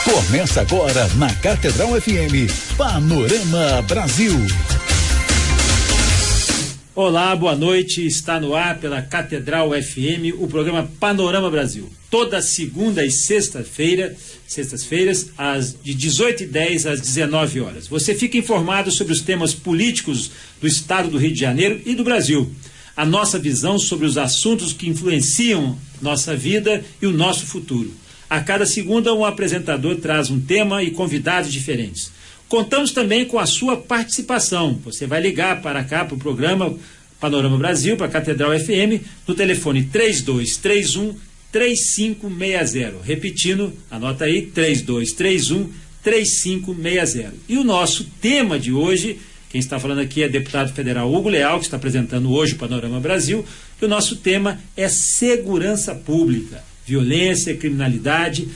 Começa agora na Catedral FM, Panorama Brasil. Olá, boa noite. Está no ar pela Catedral FM o programa Panorama Brasil. Toda segunda e sextas-feiras, de 18h10 às 19 horas. Você fica informado sobre os temas políticos do estado do Rio de Janeiro e do Brasil. A nossa visão sobre os assuntos que influenciam nossa vida e o nosso futuro. A cada segunda, um apresentador traz um tema e convidados diferentes. Contamos também com a sua participação. Você vai ligar para cá, para o programa Panorama Brasil, para a Catedral FM, no telefone 3231-3560. Repetindo, anota aí, 3231-3560. E o nosso tema de hoje, quem está falando aqui é deputado federal Hugo Leal, que está apresentando hoje o Panorama Brasil, e o nosso tema é segurança pública. Violência, criminalidade.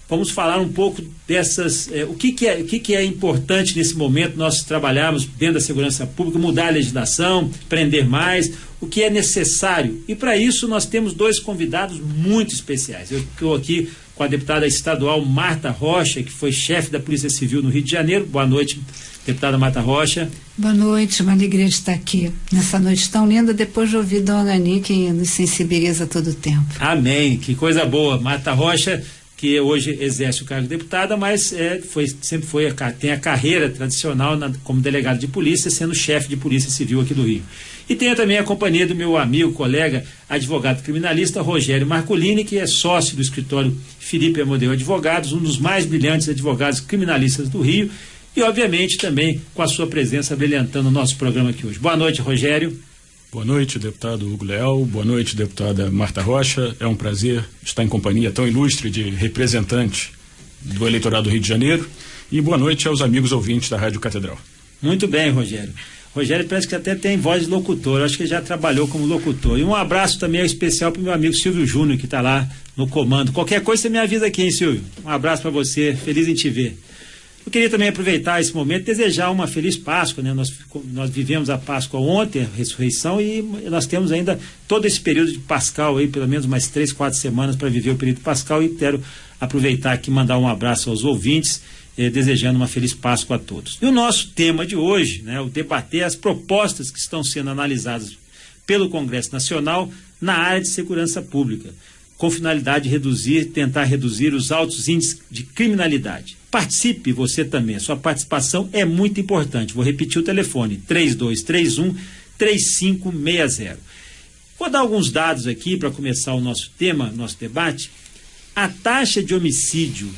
Vamos falar um pouco dessas, o que é importante nesse momento nós trabalharmos dentro da segurança pública, mudar a legislação, prender mais, o que é necessário. E para isso nós temos dois convidados muito especiais. Eu estou aqui com a deputada estadual Marta Rocha, que foi chefe da Polícia Civil no Rio de Janeiro. Boa noite, deputada Marta Rocha. Boa noite, uma alegria de estar aqui nessa noite tão linda, depois de ouvir Dona Ani, que nos sensibiliza todo o tempo. Amém, que coisa boa. Marta Rocha, que hoje exerce o cargo de deputada, mas tem a carreira tradicional como delegado de polícia, sendo chefe de Polícia Civil aqui do Rio. E tenho também a companhia do meu amigo, colega, advogado criminalista, Rogério Marcolini, que é sócio do escritório Felipe Amodeu Advogados, um dos mais brilhantes advogados criminalistas do Rio, e obviamente também com a sua presença brilhantando o nosso programa aqui hoje. Boa noite, Rogério. Boa noite, deputado Hugo Leal. Boa noite, deputada Marta Rocha. É um prazer estar em companhia tão ilustre de representante do eleitorado do Rio de Janeiro. E boa noite aos amigos ouvintes da Rádio Catedral. Muito bem, Rogério. Rogério parece que até tem voz de locutor. Acho que ele já trabalhou como locutor. E um abraço também especial para o meu amigo Silvio Júnior, que está lá no comando. Qualquer coisa você me avisa aqui, hein, Silvio? Um abraço para você. Feliz em te ver. Eu queria também aproveitar esse momento e desejar uma feliz Páscoa, né? Nós vivemos a Páscoa ontem, a ressurreição, e nós temos ainda todo esse período de Pascal aí, pelo menos mais 3, 4 semanas para viver o período Pascal, e quero aproveitar aqui e mandar um abraço aos ouvintes, desejando uma feliz Páscoa a todos. E o nosso tema de hoje, né, o debater as propostas que estão sendo analisadas pelo Congresso Nacional na área de segurança pública, com finalidade de tentar reduzir os altos índices de criminalidade. Participe você também, a sua participação é muito importante. Vou repetir o telefone, 3231-3560. Vou dar alguns dados aqui para começar o nosso tema, nosso debate. A taxa de homicídio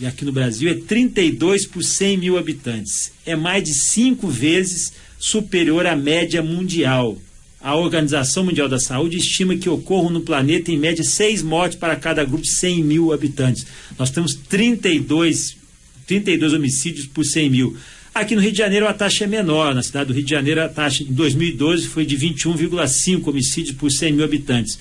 aqui no Brasil é 32 por 100 mil habitantes. É mais de 5 vezes superior à média mundial. A Organização Mundial da Saúde estima que ocorram no planeta, em média, 6 mortes para cada grupo de 100 mil habitantes. Nós temos 32 homicídios por 100 mil. Aqui no Rio de Janeiro a taxa é menor. Na cidade do Rio de Janeiro a taxa em 2012 foi de 21,5 homicídios por 100 mil habitantes.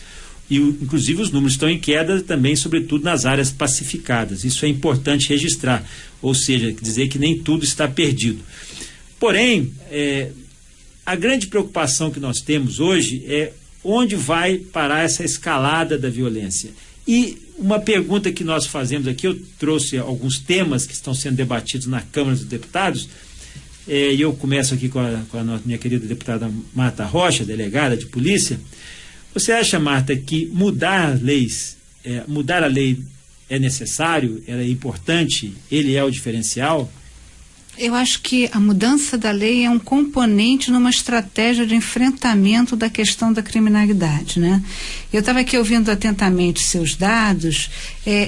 E, inclusive, os números estão em queda também, sobretudo nas áreas pacificadas. Isso é importante registrar, ou seja, dizer que nem tudo está perdido. Porém, a grande preocupação que nós temos hoje é onde vai parar essa escalada da violência. E uma pergunta que nós fazemos aqui, eu trouxe alguns temas que estão sendo debatidos na Câmara dos Deputados, e eu começo aqui com a minha querida deputada Marta Rocha, delegada de polícia. Você acha, Marta, que mudar a lei é necessário, é importante, ele é o diferencial? Eu acho que a mudança da lei é um componente numa estratégia de enfrentamento da questão da criminalidade, né? Eu estava aqui ouvindo atentamente seus dados.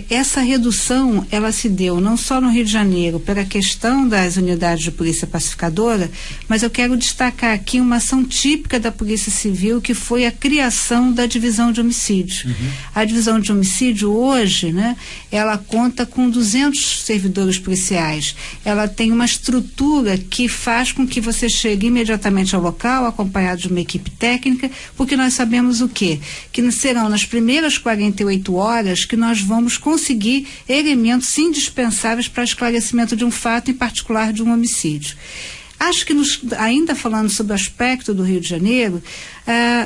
Essa redução, ela se deu não só no Rio de Janeiro pela questão das unidades de polícia pacificadora, mas eu quero destacar aqui uma ação típica da Polícia Civil, que foi a criação da divisão de homicídio. A divisão de homicídio hoje, né, ela conta com 200 servidores policiais. Ela tem uma estrutura que faz com que você chegue imediatamente ao local, acompanhado de uma equipe técnica, porque nós sabemos o quê? Que serão nas primeiras 48 horas que nós vamos conseguir elementos indispensáveis para esclarecimento de um fato, em particular de um homicídio. Acho que, ainda falando sobre o aspecto do Rio de Janeiro,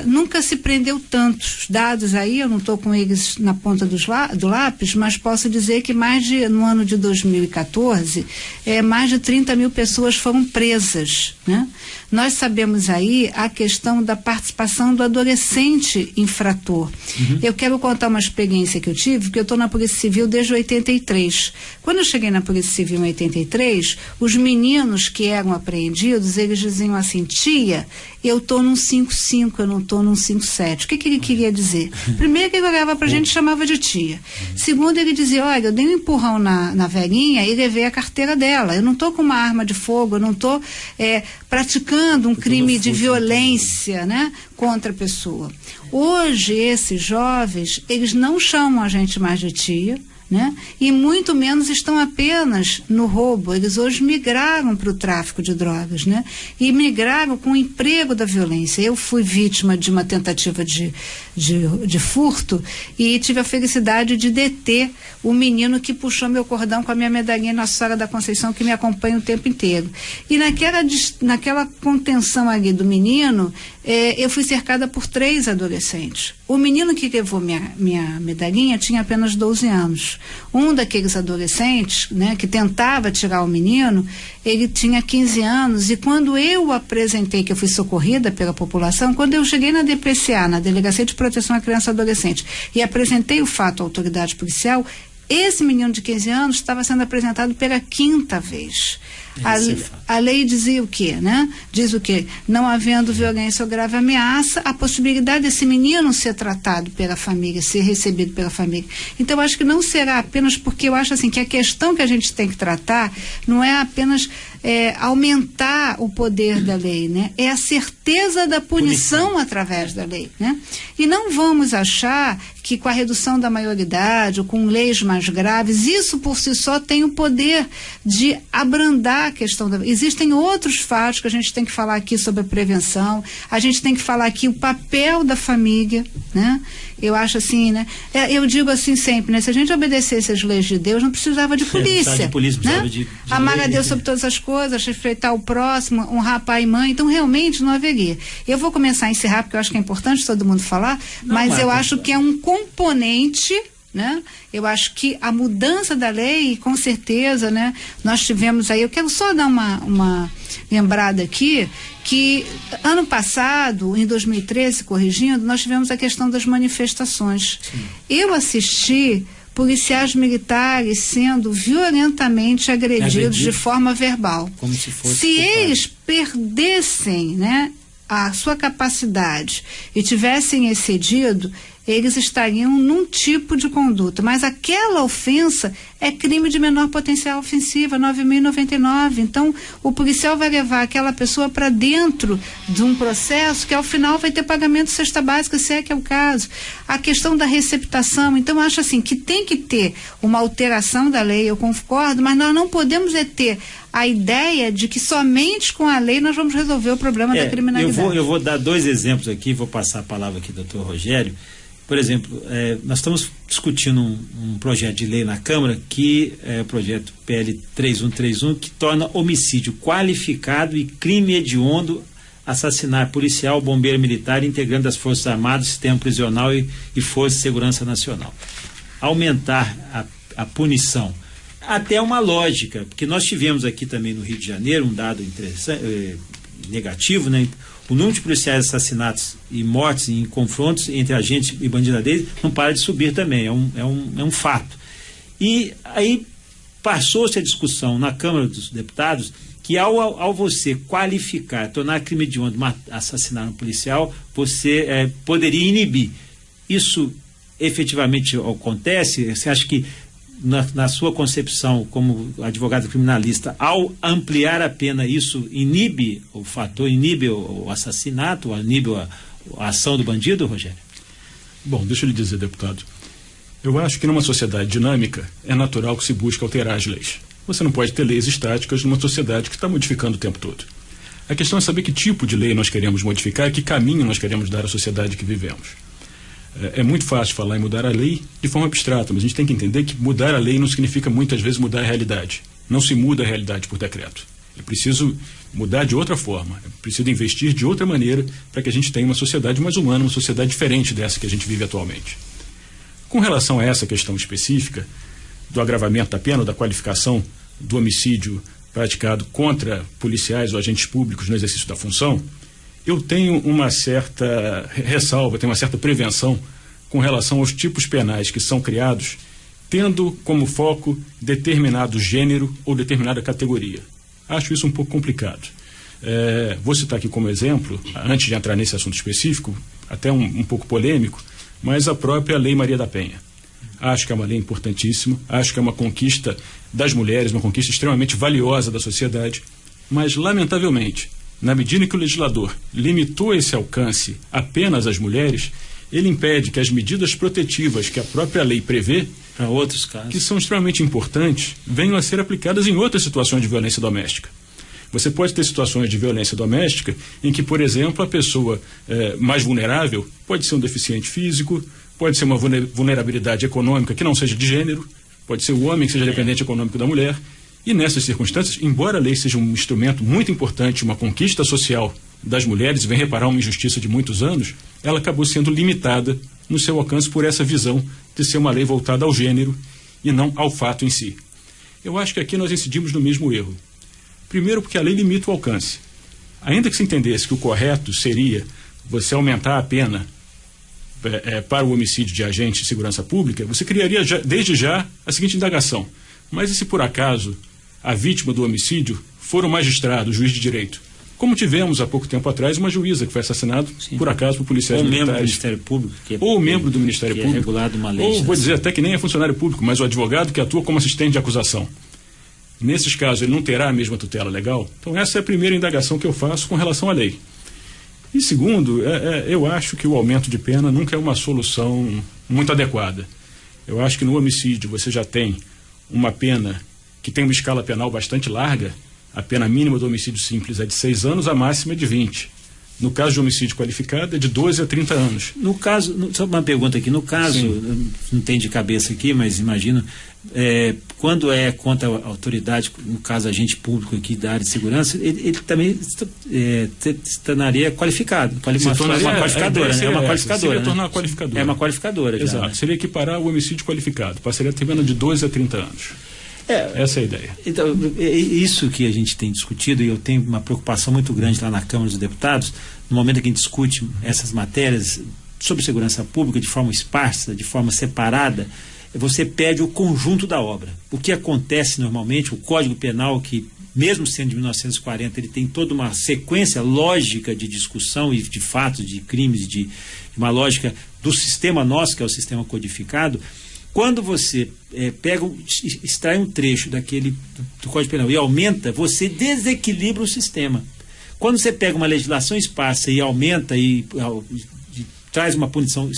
nunca se prendeu tantos dados aí, eu não estou com eles na ponta do lápis, mas posso dizer que no ano de 2014, mais de 30 mil pessoas foram presas, né? Nós sabemos aí a questão da participação do adolescente infrator. Eu quero contar uma experiência que eu tive, porque eu estou na Polícia Civil desde 83. Quando eu cheguei na Polícia Civil em 83, os meninos que eram apreendidos, eles diziam assim: tia, eu estou num 5-5, eu não estou num 5-7. O que ele queria dizer? Primeiro, que ele olhava pra gente e chamava de tia. Segundo, ele dizia: olha, eu dei um empurrão na velhinha e levei a carteira dela. Eu não estou com uma arma de fogo, eu não estou praticando um crime de violência, né, contra a pessoa. Hoje, esses jovens, eles não chamam a gente mais de tia, né? E muito menos estão apenas no roubo. Eles hoje migraram para o tráfico de drogas, né? E migraram com o emprego da violência. Eu fui vítima de uma tentativa de furto e tive a felicidade de deter o menino que puxou meu cordão com a minha medalhinha Nossa Senhora da Conceição, que me acompanha o tempo inteiro. E naquela contenção ali do menino, eu fui cercada por 3 adolescentes. O menino que levou minha medalhinha tinha apenas 12 anos. Um daqueles adolescentes, né, que tentava tirar o menino, ele tinha 15 anos, e quando eu apresentei, que eu fui socorrida pela população, quando eu cheguei na DPCA, na Delegacia de Proteção à Criança e Adolescente, e apresentei o fato à autoridade policial, esse menino de 15 anos estava sendo apresentado pela 5ª vez. A lei dizia o quê, né? Diz o quê? Não havendo violência ou grave ameaça, a possibilidade desse menino ser tratado pela família, ser recebido pela família. Então, eu acho que não será apenas porque eu acho assim que a questão que a gente tem que tratar não é apenas aumentar o poder da lei, né? É a certeza da punição através da lei, né? E não vamos achar que com a redução da maioridade ou com leis mais graves, isso por si só tem o poder de abrandar a questão da... Existem outros fatos que a gente tem que falar aqui sobre a prevenção, a gente tem que falar aqui o papel da família, né? Eu acho assim, né? Eu digo assim sempre, né? Se a gente obedecesse as leis de Deus, não precisava de polícia. Precisava de amar a Deus sobre todas as coisas, respeitar o próximo, honrar pai e mãe, então realmente não haveria. Eu vou começar a encerrar, porque eu acho que é importante todo mundo falar, mas eu acho que é um componente, né? Eu acho que a mudança da lei, com certeza, né? Nós tivemos aí, eu quero só dar uma lembrada aqui, que ano passado, em 2013, corrigindo, nós tivemos a questão das manifestações. Sim. Eu assisti policiais militares sendo violentamente agredidos de forma verbal. Como se fosse se eles perdessem, né, a sua capacidade e tivessem excedido, eles estariam num tipo de conduta, mas aquela ofensa é crime de menor potencial ofensiva, 9.099. Então, o policial vai levar aquela pessoa para dentro de um processo que ao final vai ter pagamento de cesta básica, se é que é o caso. A questão da receptação, então, eu acho assim, que tem que ter uma alteração da lei, eu concordo, mas nós não podemos ter a ideia de que somente com a lei nós vamos resolver o problema da criminalidade. Eu vou dar 2 exemplos aqui, vou passar a palavra aqui ao doutor Rogério. Por exemplo, nós estamos discutindo um projeto de lei na Câmara, que é o projeto PL 3131, que torna homicídio qualificado e crime hediondo assassinar policial, bombeiro militar, integrante das Forças Armadas, sistema prisional e Força de Segurança Nacional. Aumentar a punição. Até uma lógica, porque nós tivemos aqui também no Rio de Janeiro um dado interessante, negativo, né? O número de policiais assassinatos e mortes em confrontos entre agentes e bandidadeiros não para de subir também, é um fato. E aí passou-se a discussão na Câmara dos Deputados que ao você qualificar, tornar crime hediondo assassinar um policial, você poderia inibir. Isso efetivamente acontece? Você acha que na sua concepção como advogado criminalista, ao ampliar a pena, isso inibe o fator, inibe o assassinato, inibe a ação do bandido, Rogério? Bom, deixa eu lhe dizer, deputado, eu acho que numa sociedade dinâmica é natural que se busque alterar as leis. Você não pode ter leis estáticas numa sociedade que está modificando o tempo todo. A questão é saber que tipo de lei nós queremos modificar e que caminho nós queremos dar à sociedade que vivemos. É muito fácil falar em mudar a lei de forma abstrata, mas a gente tem que entender que mudar a lei não significa muitas vezes mudar a realidade. Não se muda a realidade por decreto. É preciso mudar de outra forma, é preciso investir de outra maneira para que a gente tenha uma sociedade mais humana, uma sociedade diferente dessa que a gente vive atualmente. Com relação a essa questão específica do agravamento da pena, ou da qualificação do homicídio praticado contra policiais ou agentes públicos no exercício da função, eu tenho uma certa ressalva, tenho uma certa prevenção com relação aos tipos penais que são criados tendo como foco determinado gênero ou determinada categoria. Acho isso um pouco complicado. Vou citar aqui como exemplo, antes de entrar nesse assunto específico, até um pouco polêmico, mas a própria Lei Maria da Penha. Acho que é uma lei importantíssima, acho que é uma conquista das mulheres, uma conquista extremamente valiosa da sociedade, mas, lamentavelmente, na medida em que o legislador limitou esse alcance apenas às mulheres, ele impede que as medidas protetivas que a própria lei prevê, para outros casos, que são extremamente importantes, venham a ser aplicadas em outras situações de violência doméstica. Você pode ter situações de violência doméstica em que, por exemplo, a pessoa mais vulnerável pode ser um deficiente físico, pode ser uma vulnerabilidade econômica que não seja de gênero, pode ser o homem que seja dependente econômico da mulher. E nessas circunstâncias, embora a lei seja um instrumento muito importante, uma conquista social das mulheres, vem reparar uma injustiça de muitos anos, ela acabou sendo limitada no seu alcance por essa visão de ser uma lei voltada ao gênero e não ao fato em si. Eu acho que aqui nós incidimos no mesmo erro. Primeiro, porque a lei limita o alcance. Ainda que se entendesse que o correto seria você aumentar a pena para o homicídio de agente de segurança pública, você criaria desde já a seguinte indagação: mas e se por acaso a vítima do homicídio for o magistrado, o juiz de direito? Como tivemos há pouco tempo atrás uma juíza que foi assassinada, por acaso, por policiais militares. Ou membro do Ministério Público. Ou membro do Ministério Público. É regulado uma lei. Ou, vou dizer até que nem é funcionário público, mas o advogado que atua como assistente de acusação. Nesses casos, ele não terá a mesma tutela legal? Então, essa é a primeira indagação que eu faço com relação à lei. E segundo, eu acho que o aumento de pena nunca é uma solução muito adequada. Eu acho que no homicídio você já tem uma pena que tem uma escala penal bastante larga. A pena mínima do homicídio simples é de 6 anos, a máxima é de 20. No caso de homicídio qualificado é de 12 a 30 anos. No caso, só uma pergunta aqui, no caso, não tem de cabeça aqui, mas imagino, quando é contra a autoridade, no caso agente público aqui da área de segurança, ele também se tornaria qualificado. Uma qualificadora, né? É uma qualificadora. Seria tornar qualificadora. É uma qualificadora. Exato, já, né? Seria equiparar o homicídio qualificado, passaria a ter pena de 12 a 30 anos. Essa é a ideia. Então, é isso que a gente tem discutido, e eu tenho uma preocupação muito grande lá na Câmara dos Deputados, no momento que a gente discute essas matérias sobre segurança pública de forma esparsa, de forma separada, você perde o conjunto da obra. O que acontece normalmente, o Código Penal, que mesmo sendo de 1940, ele tem toda uma sequência lógica de discussão e de fatos, de crimes, de uma lógica do sistema nosso, que é o sistema codificado. Quando você extrai um trecho do Código Penal e aumenta, você desequilibra o sistema. Quando você pega uma legislação esparsa e aumenta e traz uma punição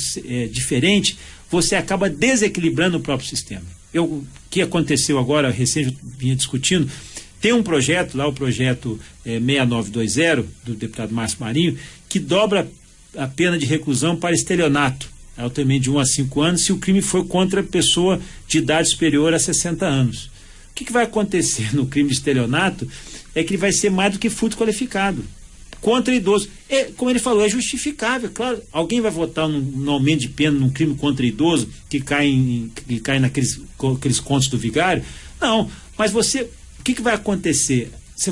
diferente, você acaba desequilibrando o próprio sistema. O que aconteceu agora, recente, eu vinha discutindo, tem um projeto lá, o projeto 6920, do deputado Márcio Marinho, que dobra a pena de reclusão para estelionato, altamente de 1 a 5 anos, se o crime for contra pessoa de idade superior a 60 anos. O que vai acontecer no crime de estelionato é que ele vai ser mais do que furto qualificado. Contra idoso. Como ele falou, é justificável. Claro, alguém vai votar num aumento de pena num crime contra idoso que cai naqueles contos do vigário? Não. Mas o que vai acontecer? Você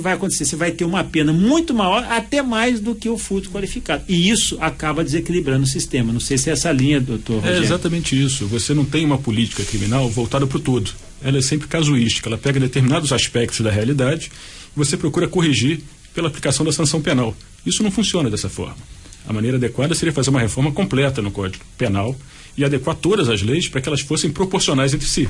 vai ter uma pena muito maior, até mais do que o furto qualificado. E isso acaba desequilibrando o sistema. Não sei se é essa linha, doutor Rogério. É exatamente isso. Você não tem uma política criminal voltada para o todo. Ela é sempre casuística. Ela pega determinados aspectos da realidade e você procura corrigir pela aplicação da sanção penal. Isso não funciona dessa forma. A maneira adequada seria fazer uma reforma completa no Código Penal e adequar todas as leis para que elas fossem proporcionais entre si.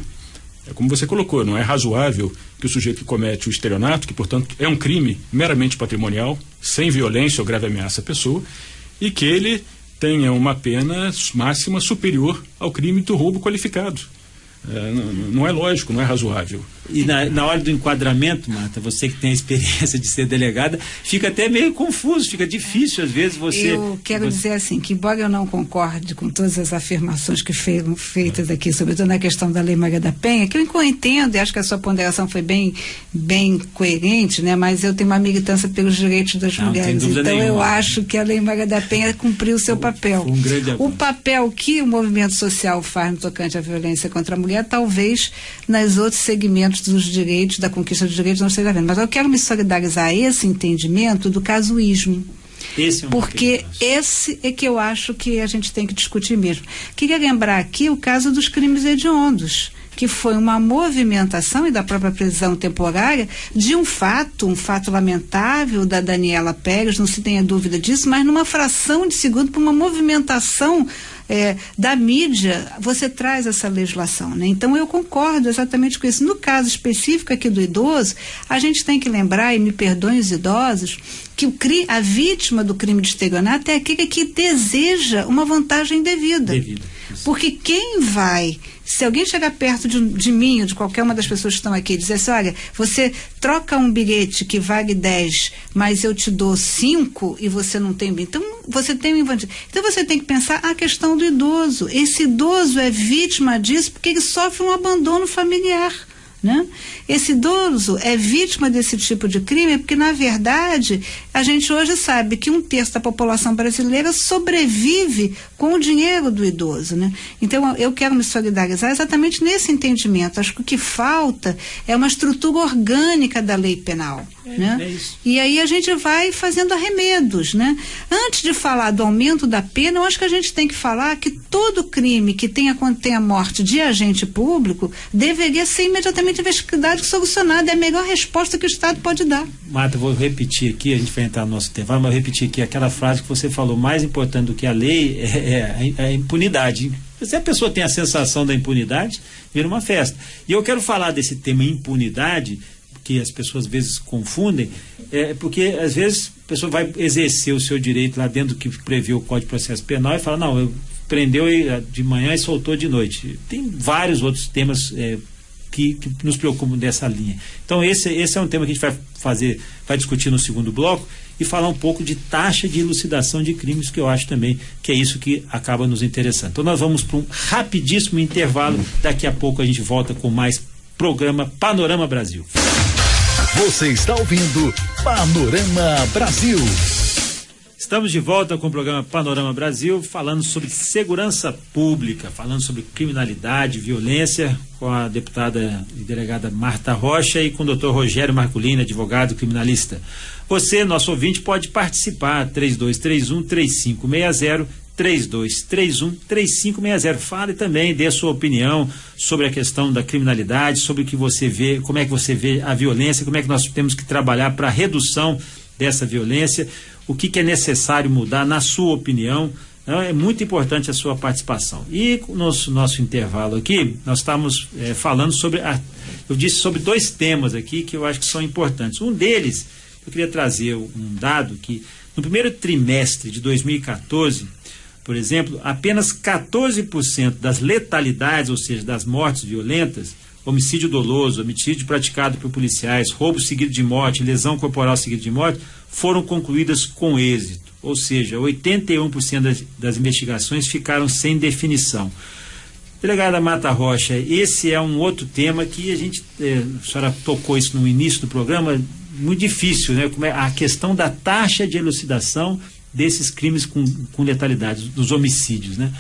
É como você colocou, não é razoável que o sujeito que comete o estelionato, que portanto é um crime meramente patrimonial, sem violência ou grave ameaça à pessoa, e que ele tenha uma pena máxima superior ao crime do roubo qualificado. Não é lógico, não é razoável. E na hora do enquadramento, Marta, você que tem a experiência de ser delegada, fica até meio confuso, fica difícil às vezes você... Eu quero dizer assim, que embora eu não concorde com todas as afirmações que foram feitas aqui, sobretudo na questão da Lei Maria da Penha, que eu entendo e acho que a sua ponderação foi bem coerente, né? Mas eu tenho uma militância pelos direitos das mulheres, então nenhuma. Eu acho que a Lei Maria da Penha cumpriu o seu papel. O papel que o movimento social faz no tocante à violência contra a mulher, talvez nos outros segmentos dos direitos, da conquista dos direitos, não esteja vendo. Mas eu quero me solidarizar a esse entendimento do casuísmo. Porque esse é que eu acho que a gente tem que discutir mesmo. Queria lembrar aqui o caso dos crimes hediondos, que foi uma movimentação e da própria prisão temporária de um fato lamentável da Daniela Pérez, não se tenha dúvida disso, mas numa fração de segundo, por uma movimentação da mídia, você traz essa legislação, né? Então eu concordo exatamente com isso. No caso específico aqui do idoso, a gente tem que lembrar, e me perdoem os idosos, que a vítima do crime de estelionato é aquele que deseja uma vantagem indevida. Porque quem vai, se alguém chegar perto de mim ou de qualquer uma das pessoas que estão aqui e dizer assim, olha, você troca um bilhete que vale 10, mas eu te dou 5 e você não tem, então você tem um invadido. Então você tem que pensar a questão do idoso. Esse idoso é vítima disso porque ele sofre um abandono familiar, né? Esse idoso é vítima desse tipo de crime porque, na verdade, a gente hoje sabe que 1/3 da população brasileira sobrevive com o dinheiro do idoso, né? Então, eu quero me solidarizar exatamente nesse entendimento. Acho que o que falta é uma estrutura orgânica da lei penal, né? É isso. E aí a gente vai fazendo arremedos, né? Antes de falar do aumento da pena, eu acho que a gente tem que falar que todo crime que tenha a morte de agente público deveria ser imediatamente investigado e solucionado. É a melhor resposta que o Estado pode dar. Marta, vou repetir aqui, a gente vai entrar no nosso intervalo, mas vou repetir aqui aquela frase que você falou, mais importante do que a lei é a impunidade. Se a pessoa tem a sensação da impunidade, vira uma festa. E eu quero falar desse tema impunidade, que as pessoas às vezes confundem, porque às vezes a pessoa vai exercer o seu direito lá dentro do que prevê o Código de Processo Penal e fala, não, eu prendeu de manhã e soltou de noite. Tem vários outros temas que nos preocupam dessa linha. Então esse é um tema que a gente vai discutir no segundo bloco e falar um pouco de taxa de elucidação de crimes, que eu acho também que é isso que acaba nos interessando. Então nós vamos para um rapidíssimo intervalo, daqui a pouco a gente volta com mais programa Panorama Brasil. Você está ouvindo Panorama Brasil. Estamos de volta com o programa Panorama Brasil, falando sobre segurança pública, falando sobre criminalidade, violência, com a deputada e delegada Marta Rocha e com o doutor Rogério Marculini, advogado criminalista. Você, nosso ouvinte, pode participar, 3231-3560, 3231-3560. Fale também, dê a sua opinião sobre a questão da criminalidade, sobre o que você vê, como é que você vê a violência, como é que nós temos que trabalhar para a redução dessa violência, o que é necessário mudar, na sua opinião. É muito importante a sua participação. E no nosso intervalo aqui, nós estamos falando sobre, eu disse sobre 2 temas aqui que eu acho que são importantes. Um deles, eu queria trazer um dado que no primeiro trimestre de 2014, por exemplo, apenas 14% das letalidades, ou seja, das mortes violentas, homicídio doloso, homicídio praticado por policiais, roubo seguido de morte, lesão corporal seguida de morte, foram concluídas com êxito. Ou seja, 81% das investigações ficaram sem definição. Delegada Marta Rocha, esse é um outro tema que a gente, a senhora tocou isso no início do programa, muito difícil, né? Como é a questão da taxa de elucidação desses crimes com letalidade, dos homicídios, né?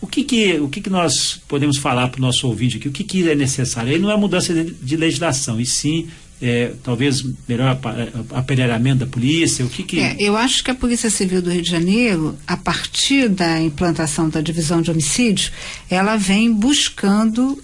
O que nós podemos falar para o nosso ouvinte aqui? O que é necessário? Aí não é mudança de legislação, e sim talvez melhor aparelhamento da polícia. Eu acho que a Polícia Civil do Rio de Janeiro, a partir da implantação da divisão de homicídio, ela vem buscando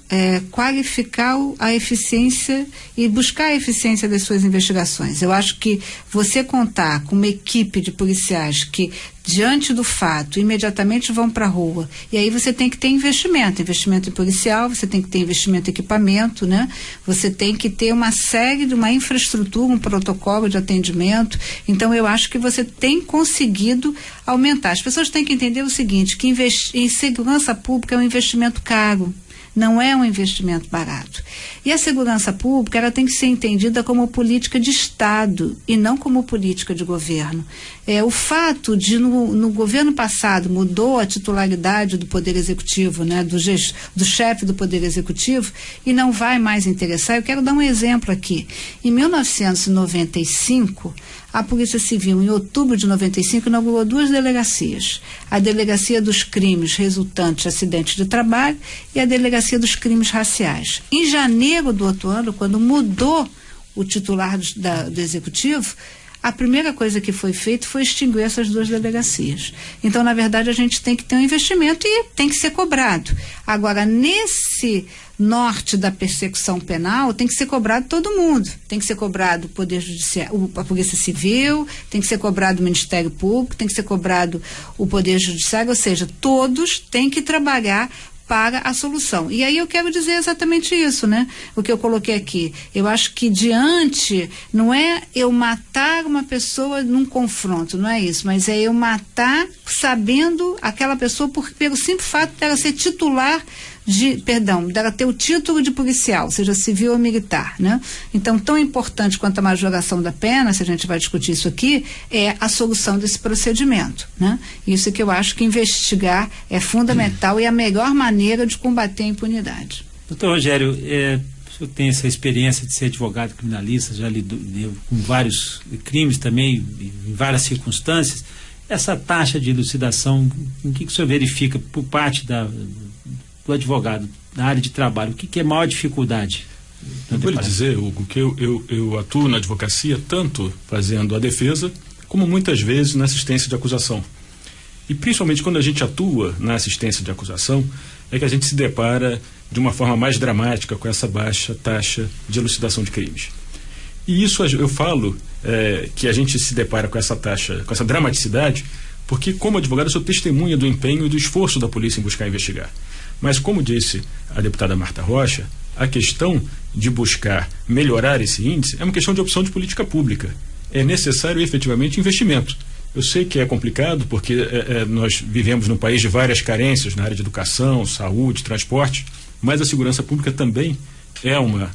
qualificar a eficiência e buscar a eficiência das suas investigações. Eu acho que você contar com uma equipe de policiais que, diante do fato, imediatamente vão para a rua, e aí você tem que ter investimento em policial, você tem que ter investimento em equipamento, né? Você tem que ter uma infraestrutura, um protocolo de atendimento. Então eu acho que você tem conseguido aumentar. As pessoas têm que entender o seguinte, que em segurança pública é um investimento caro. Não é um investimento barato. E a segurança pública, ela tem que ser entendida como política de Estado e não como política de governo. O fato de no governo passado mudou a titularidade do Poder Executivo, né, do chefe do Poder Executivo, e não vai mais interessar. Eu quero dar um exemplo aqui. Em 1995, a Polícia Civil, em outubro de 95, inaugurou 2 delegacias. A Delegacia dos Crimes Resultantes de Acidentes de Trabalho e a Delegacia dos Crimes Raciais. Em janeiro do outro ano, quando mudou o titular do Executivo, a primeira coisa que foi feita foi extinguir essas 2 delegacias. Então, na verdade, a gente tem que ter um investimento e tem que ser cobrado. Agora, nesse norte da persecução penal, tem que ser cobrado todo mundo. Tem que ser cobrado o Poder Judiciário, a Polícia Civil, tem que ser cobrado o Ministério Público, tem que ser cobrado o Poder Judiciário, ou seja, todos têm que trabalhar para a solução. E aí eu quero dizer exatamente isso, né? O que eu coloquei aqui. Eu acho que não é eu matar uma pessoa num confronto, não é isso, mas é eu matar sabendo aquela pessoa pelo simples fato dela ser titular dela ter o título de policial, seja civil ou militar, né? Então, tão importante quanto a majoração da pena, se a gente vai discutir isso aqui, é a solução desse procedimento, né? Isso que eu acho que investigar é fundamental e a melhor maneira de combater a impunidade. Doutor Rogério, o senhor tem essa experiência de ser advogado criminalista, já lidou com vários crimes também, em várias circunstâncias. Essa taxa de elucidação, o que o senhor verifica por parte do advogado na área de trabalho? O que é a maior dificuldade? Eu vou lhe dizer, Hugo, que eu atuo na advocacia tanto fazendo a defesa como muitas vezes na assistência de acusação. E principalmente quando a gente atua na assistência de acusação é que a gente se depara de uma forma mais dramática com essa baixa taxa de elucidação de crimes. E isso eu falo que a gente se depara com essa taxa, com essa dramaticidade, porque como advogado eu sou testemunha do empenho e do esforço da polícia em buscar investigar. Mas, como disse a deputada Marta Rocha, a questão de buscar melhorar esse índice é uma questão de opção de política pública. É necessário, efetivamente, investimento. Eu sei que é complicado, porque nós vivemos num país de várias carências na área de educação, saúde, transporte, mas a segurança pública também é uma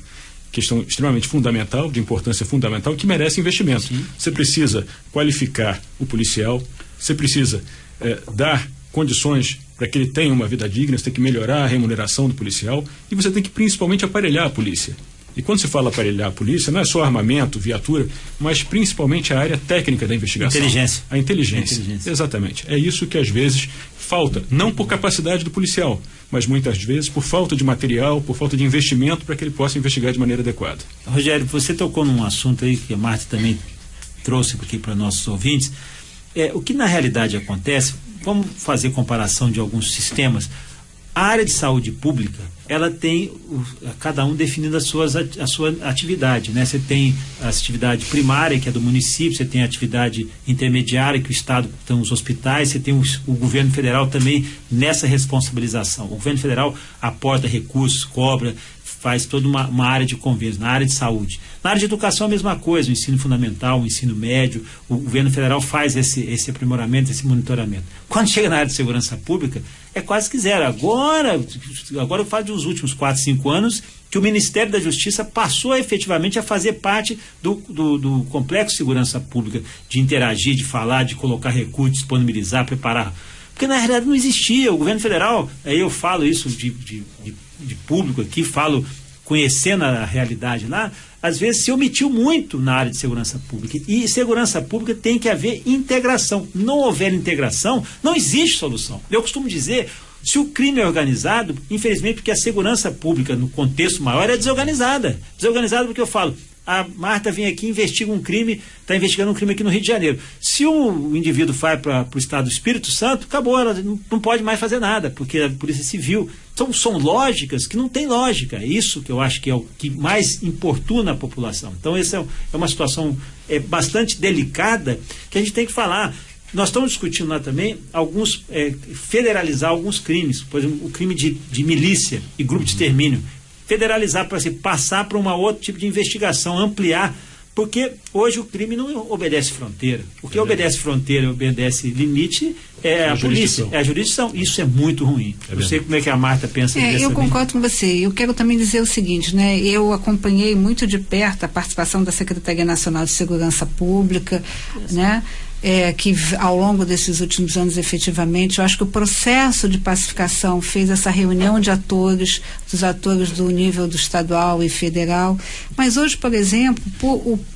questão extremamente fundamental, de importância fundamental, que merece investimento. Sim. Você precisa qualificar o policial, você precisa dar condições para que ele tenha uma vida digna, você tem que melhorar a remuneração do policial e você tem que principalmente aparelhar a polícia. E quando se fala aparelhar a polícia, não é só armamento, viatura, mas principalmente a área técnica da investigação. Inteligência. A inteligência. Exatamente. É isso que às vezes falta, não por capacidade do policial, mas muitas vezes por falta de material, por falta de investimento para que ele possa investigar de maneira adequada. Rogério, você tocou num assunto aí que a Marta também trouxe aqui para nossos ouvintes. O que na realidade acontece, vamos fazer comparação de alguns sistemas. A área de saúde pública, ela tem cada um definindo a sua atividade, né? Você tem a atividade primária, que é do município, você tem a atividade intermediária, que o Estado tem os hospitais, você tem o governo federal também nessa responsabilização. O governo federal aporta recursos, cobra, faz toda uma área de convênios, na área de saúde. Na área de educação a mesma coisa, o ensino fundamental, o ensino médio, o governo federal faz esse aprimoramento, esse monitoramento. Quando chega na área de segurança pública, é quase que zero. Agora eu falo dos últimos 4, 5 anos, que o Ministério da Justiça passou efetivamente a fazer parte do complexo de segurança pública, de interagir, de falar, de colocar recursos, disponibilizar, preparar. Porque na realidade não existia. O governo federal, aí eu falo isso de público aqui, falo conhecendo a realidade lá, às vezes se omitiu muito na área de segurança pública. E segurança pública tem que haver integração. Não houver integração, não existe solução. Eu costumo dizer, se o crime é organizado, infelizmente porque a segurança pública no contexto maior é desorganizada. Desorganizada porque eu falo, a Marta vem aqui e investiga um crime, está investigando um crime aqui no Rio de Janeiro. Se o indivíduo vai para o estado do Espírito Santo, acabou, ela não pode mais fazer nada, porque a Polícia Civil. São lógicas que não tem lógica. É isso que eu acho que é o que mais importuna a população. Então, essa é uma situação bastante delicada que a gente tem que falar. Nós estamos discutindo lá também federalizar alguns crimes, por exemplo, o crime de milícia e grupo de extermínio. Federalizar para passar para um outro tipo de investigação, ampliar Porque hoje o crime não obedece fronteira. O que obedece fronteira, obedece limite, é a polícia, é a jurisdição. Isso é muito ruim. Eu sei como é que a Marta pensa nisso. Eu concordo com você. Eu quero também dizer o seguinte, né? Eu acompanhei muito de perto a participação da Secretaria Nacional de Segurança Pública, né? Que ao longo desses últimos anos, efetivamente, eu acho que o processo de pacificação fez essa reunião de atores, dos atores do nível do estadual e federal, mas hoje, por exemplo,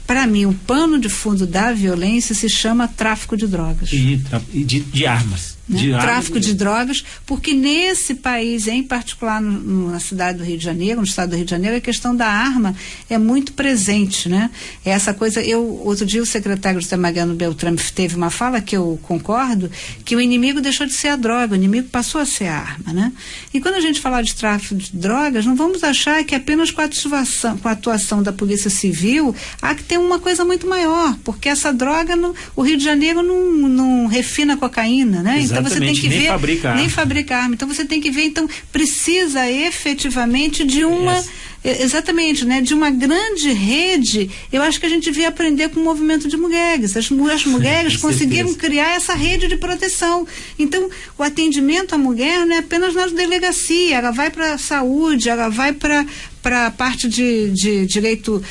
para mim, o pano de fundo da violência se chama tráfico de drogas. E de armas. Né? Tráfico de drogas, porque nesse país, em particular na cidade do Rio de Janeiro, no estado do Rio de Janeiro, a questão da arma é muito presente, né? Essa coisa, outro dia o secretário José Mariano Beltrame teve uma fala que eu concordo, que o inimigo deixou de ser a droga, o inimigo passou a ser a arma, né? E quando a gente falar de tráfico de drogas, não vamos achar que apenas com a atuação da Polícia Civil há que ter uma coisa muito maior, porque essa droga, o Rio de Janeiro não refina cocaína, né? Exatamente, então você tem que nem ver, nem fabrica arma. Então você tem que ver, então precisa efetivamente de uma exatamente, né, de uma grande rede. Eu acho que a gente devia aprender com o movimento de mulheres. As mulheres conseguiram criar essa rede de proteção. Então, o atendimento à mulher não é apenas na delegacia, ela vai para a saúde, ela vai para a parte de direito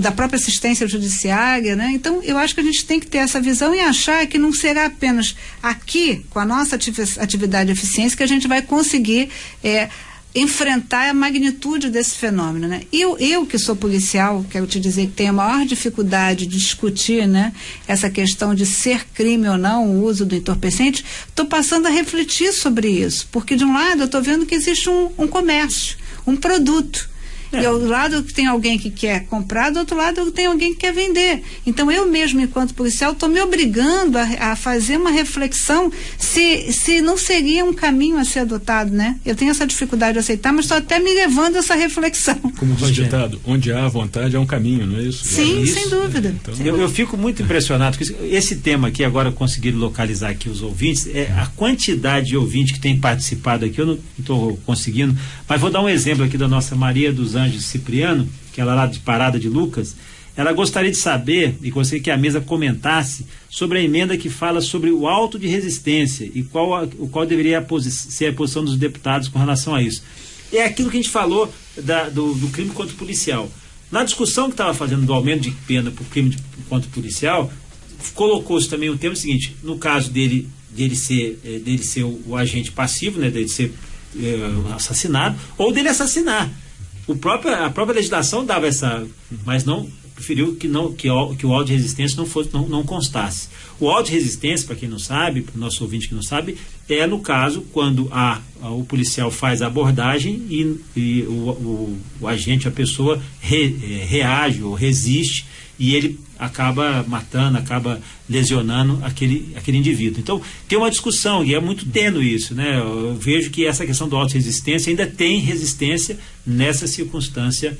da própria assistência judiciária, né? Então, eu acho que a gente tem que ter essa visão e achar que não será apenas aqui, com a nossa atividade e eficiência, que a gente vai conseguir enfrentar a magnitude desse fenômeno, né? Eu que sou policial, quero te dizer que tenho a maior dificuldade de discutir, né, essa questão de ser crime ou não o uso do entorpecente, estou passando a refletir sobre isso, porque de um lado eu estou vendo que existe um comércio, um produto. E ao lado tem alguém que quer comprar, do outro lado tem alguém que quer vender. Então eu mesmo, enquanto policial, estou me obrigando a fazer uma reflexão se não seria um caminho a ser adotado, né? Eu tenho essa dificuldade de aceitar, mas estou até me levando a essa reflexão. Como diz o ditado, onde há vontade há um caminho, não é isso? Sim, isso, sem dúvida. Então, eu fico muito impressionado com esse tema aqui, agora conseguiram localizar aqui os ouvintes, a quantidade de ouvintes que tem participado aqui, eu não estou conseguindo, mas vou dar um exemplo aqui da nossa Maria dos Anjos Cipriano, que ela lá de Parada de Lucas. Ela gostaria de saber, e gostaria que a mesa comentasse, sobre a emenda que fala sobre o auto de resistência e qual deveria ser a posição dos deputados com relação a isso. É aquilo que a gente falou do crime contra o policial. Na discussão que estava fazendo do aumento de pena por crime contra o policial, colocou-se também o tema seguinte: no caso dele ser o agente passivo, né, dele ser assassinado, ou dele assassinar. A própria legislação dava essa, mas não preferiu que o auto de resistência não constasse. O auto de resistência, para quem não sabe, para o nosso ouvinte que não sabe, é no caso quando o policial faz a abordagem e o agente, a pessoa reage ou resiste e ele acaba matando, acaba lesionando aquele indivíduo. Então, tem uma discussão, e é muito tênue isso, né? Eu vejo que essa questão do auto-resistência ainda tem resistência nessa circunstância,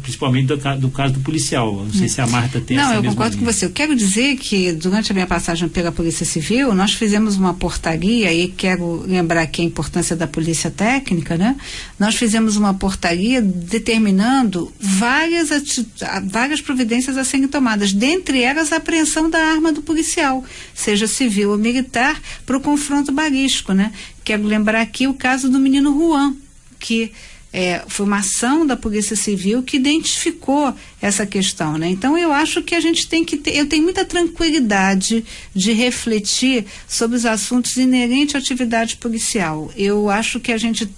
principalmente do caso do policial. Não sei se a Marta tem essa mesma linha. Não, eu concordo com você. Eu quero dizer que durante a minha passagem pela Polícia Civil, nós fizemos uma portaria, e quero lembrar aqui a importância da Polícia Técnica, né? Nós fizemos uma portaria determinando várias providências a serem tomadas, dentre elas a apreensão da arma do policial, seja civil ou militar, para o confronto balístico, né? Quero lembrar aqui o caso do menino Juan, que foi uma ação da Polícia Civil que identificou essa questão, né? Então eu acho que a gente tem que eu tenho muita tranquilidade de refletir sobre os assuntos inerentes à atividade policial. Eu acho que a gente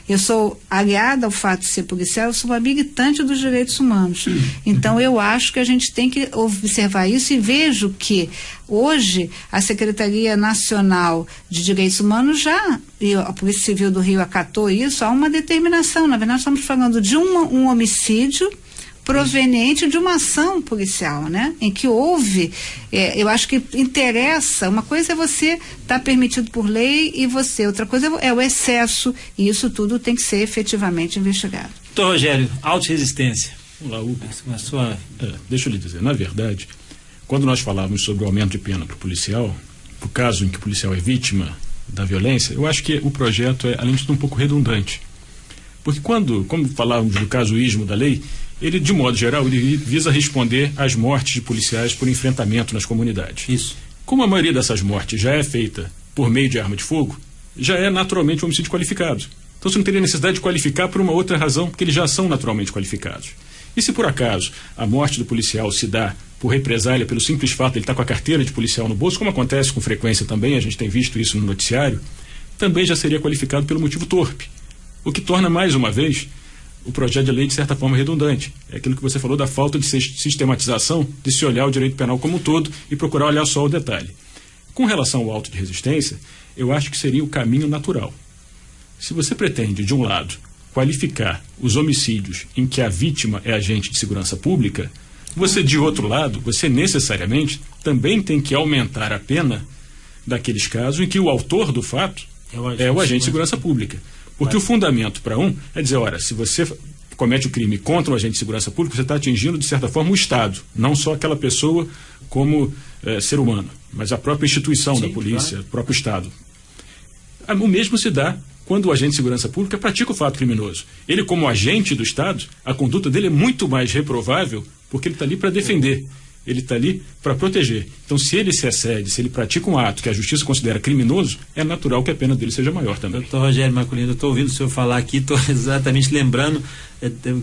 eu sou aliada ao fato de ser policial, eu sou uma militante dos direitos humanos. Então eu acho que a gente tem que observar isso, e vejo que hoje a Secretaria Nacional de Direitos Humanos e a Polícia Civil do Rio acatou isso, há uma determinação. Na verdade, estamos falando de um homicídio proveniente de uma ação policial, né? Em que houve, eu acho que interessa, uma coisa é você estar permitido por lei outra coisa é o excesso, e isso tudo tem que ser efetivamente investigado. Doutor Rogério, auto-resistência. Olá, Hugo. Deixa eu lhe dizer, na verdade, quando nós falávamos sobre o aumento de pena para o policial, o caso em que o policial é vítima da violência, eu acho que o projeto além de tudo, um pouco redundante. Porque como falávamos do casuísmo da lei, ele, de modo geral, ele visa responder às mortes de policiais por enfrentamento nas comunidades. Isso. Como a maioria dessas mortes já é feita por meio de arma de fogo, já é naturalmente um homicídio qualificado. Então você não teria necessidade de qualificar por uma outra razão, porque eles já são naturalmente qualificados. E se por acaso a morte do policial se dá por represália, pelo simples fato de ele estar com a carteira de policial no bolso, como acontece com frequência também, a gente tem visto isso no noticiário, também já seria qualificado pelo motivo torpe. O que torna, mais uma vez, o projeto de lei de certa forma redundante. É aquilo que você falou da falta de sistematização, de se olhar o direito penal como um todo e procurar olhar só o detalhe. Com relação ao auto de resistência, eu acho que seria o caminho natural. Se você pretende, de um lado, qualificar os homicídios em que a vítima é agente de segurança pública, você, de outro lado, você necessariamente também tem que aumentar a pena daqueles casos em que o autor do fato é o agente de segurança pública. Porque o fundamento para um é dizer, ora, se você comete o crime contra um agente de segurança pública, você está atingindo, de certa forma, o Estado, não só aquela pessoa como ser humano, mas a própria instituição da polícia, claro. O próprio Estado. O mesmo se dá quando o agente de segurança pública pratica o fato criminoso. Ele, como agente do Estado, a conduta dele é muito mais reprovável, porque ele está ali para defender, ele está ali para proteger. Então, se ele se excede, se ele pratica um ato que a justiça considera criminoso, é natural que a pena dele seja maior também. Doutor Rogério Marcolino, eu estou ouvindo o senhor falar aqui, estou exatamente lembrando,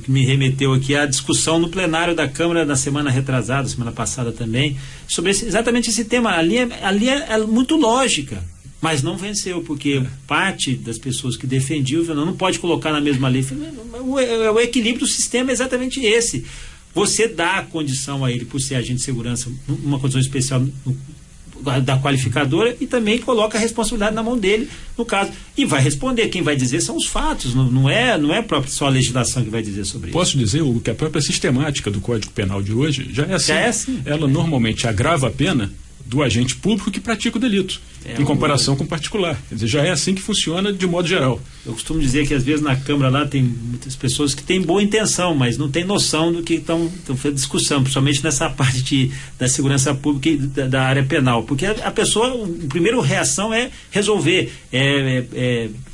que me remeteu aqui à discussão no plenário da Câmara na semana retrasada, semana passada também, sobre exatamente esse tema. A linha é muito lógica, mas não venceu, porque parte das pessoas que defendiam, não pode colocar na mesma lei. O equilíbrio do sistema é exatamente esse. Você dá a condição a ele, por ser agente de segurança, uma condição especial da qualificadora, e também coloca a responsabilidade na mão dele, no caso. E vai responder. Quem vai dizer são os fatos, não é só a legislação que vai dizer sobre isso. Posso dizer, Hugo, que a própria sistemática do Código Penal de hoje já é assim. Já é assim. Ela normalmente agrava a pena do agente público que pratica o delito, em comparação com o particular. Quer dizer, já é assim que funciona de modo geral. Eu costumo dizer que às vezes na Câmara lá tem muitas pessoas que têm boa intenção, mas não têm noção do que estão fazendo discussão, principalmente nessa parte da segurança pública e da área penal, porque a pessoa, a primeira reação é resolver,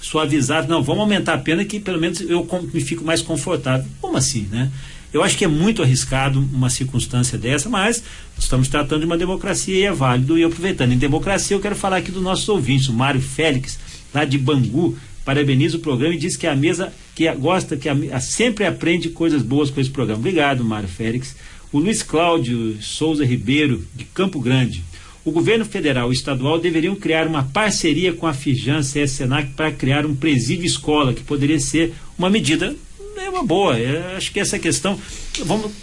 suavizar, não, vamos aumentar a pena que pelo menos eu me fico mais confortável. Como assim, né? Eu acho que é muito arriscado uma circunstância dessa, mas estamos tratando de uma democracia e é válido. E aproveitando em democracia, eu quero falar aqui dos nossos ouvintes. O Mário Félix, lá de Bangu, parabeniza o programa e diz que a mesa sempre aprende coisas boas com esse programa. Obrigado, Mário Félix. O Luiz Cláudio Souza Ribeiro, de Campo Grande. O governo federal e estadual deveriam criar uma parceria com a Fijan, CS Senac, para criar um presídio escola, que poderia ser uma medida. É uma boa, acho que essa questão,